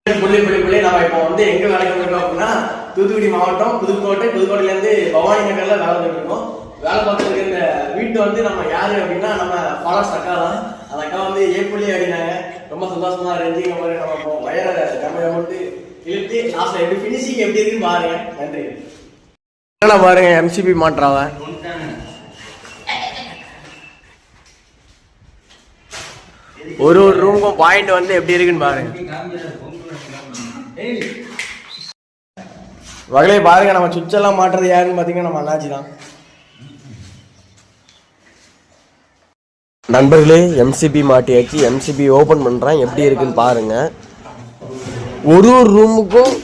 நம்ம இப்போ வந்து எங்க வேலைக்கு போயிருக்கோம் அப்படின்னா தூத்துக்குடி மாவட்டம் புதுக்கோட்டையில இருந்து பவானி நகர்ல வேலை பார்த்துட்டு இருக்கோம். வேலை பார்த்துட்டு இந்த வீட்டு வந்து நம்ம யாரு அப்படின்னா நம்ம ஃபாலோவர்ஸ் அக்கா தான். அந்த அக்கா வந்து ஏப்புள்ளி அப்படின்னாங்க. ரொம்ப சந்தோஷமா இருந்துச்சு. நம்ம வயரை கம்மியாக போட்டு இழுத்து லாஸ்ட்ல எப்படி பினிஷிங் எப்படி இருக்குன்னு பாருங்க. நன்றி. பாருங்க எம்சிபி மாற்றாவ ஒரு ரூமுக்கும் பாயிண்ட் வந்து எப்படி இருக்குன்னு பாருங்க. வகையிலே பாருங்க நம்ம சுவிட்ச் எல்லாம் மாட்டுறது யாருன்னு பாத்தீங்கன்னா நம்ம அண்ணாச்சி தான். நண்பர்களே எம்சிபி மாட்டியாச்சு. எம்சிபி ஓபன் பண்றேன் எப்படி இருக்குன்னு பாருங்க. ஒரு ரூமுக்கும்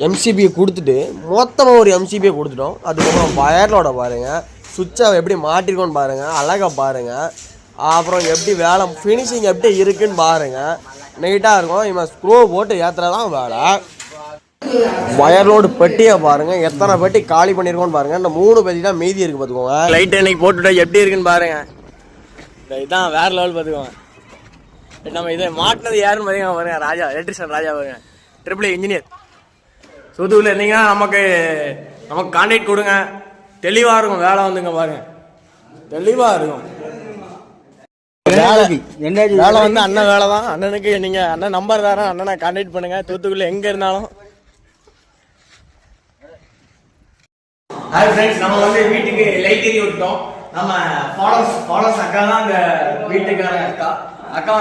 எம்சிபியை கொடுத்துட்டு மொத்தமாக ஒரு எம்சிபியை கொடுத்துட்டோம். அதுக்கப்புறம் வயர்லோட பாருங்க சுவிட்சை எப்படி மாட்டிருக்கோன்னு பாருங்க. அழகா பாருங்க. அப்புறம் எப்படி வேலை ஃபினிஷிங் எப்படி இருக்குன்னு பாருங்க. நீட்டாக இருக்கும். இவன் ஸ்க்ரூ போட்டு ஏற்றுறதான் வேலை. வயர்லோடு பெட்டியை பாருங்க. எத்தனை பெட்டி காலி பண்ணியிருக்கோன்னு பாருங்க. இந்த 3 பெட்டி தான் மீதி இருக்கு பார்த்துக்கோங்க. லைட் இன்னைக்கு போட்டுவிட்டா எப்படி இருக்குன்னு பாருங்க. இதுதான் வேற லெவல் பார்த்துக்கோங்க. நம்ம இதை மாட்டினது யாருன்னு பார்த்தீங்கன்னா பாருங்க ராஜா, எலக்ட்ரிஷியன் ராஜா பாருங்க. ட்ரிபிள் இன்ஜினியர் சுத்தூரில் இருந்தீங்கன்னா நமக்கு கான்டாக்ட் கொடுங்க. தெளிவாக இருக்கும் வேலை வந்துங்க பாருங்க. தெளிவாக இருக்கும் வேலை வந்து அண்ணன் வேலை தான். அண்ணனுக்கு நீங்க அண்ணன் நம்பர் தரேன், அண்ணனை கான்டாக்ட் பண்ணுங்க. தூத்துக்குள்ள எங்க இருந்தாலும். ஹாய் ஃப்ரெண்ட்ஸ், நம்ம வந்து வீட்டுக்கு லைட் எரிய விட்டோம். நம்ம ஃபாலோவர்ஸ் அக்கா தான் அந்த வீட்டுக்கார அக்கா. அக்கா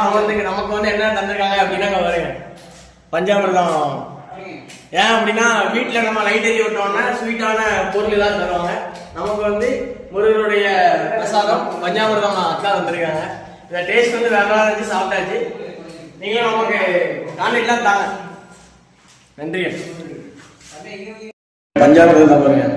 நமக்கு வந்து என்ன தந்திருக்காங்க அப்படின்னா பாருங்க பஞ்சாமிர்தம். ஏன் அப்படின்னா வீட்டில் நம்ம லைட் எரிய விட்டோம்னா ஸ்வீட்டான பொருள் தான் தருவாங்க. நமக்கு வந்து முருகனுடைய பிரசாதம் பஞ்சாமிர்தம் அக்கா தந்திருக்காங்க. இந்த டேஸ்ட் வந்து வேற இருந்துச்சு, சாப்பிட்டாச்சு. நீங்களும் நமக்கு கான்டாக்ட்லாம் தாங்க. நன்றி. பஞ்சாமிர்தம் பாருங்க.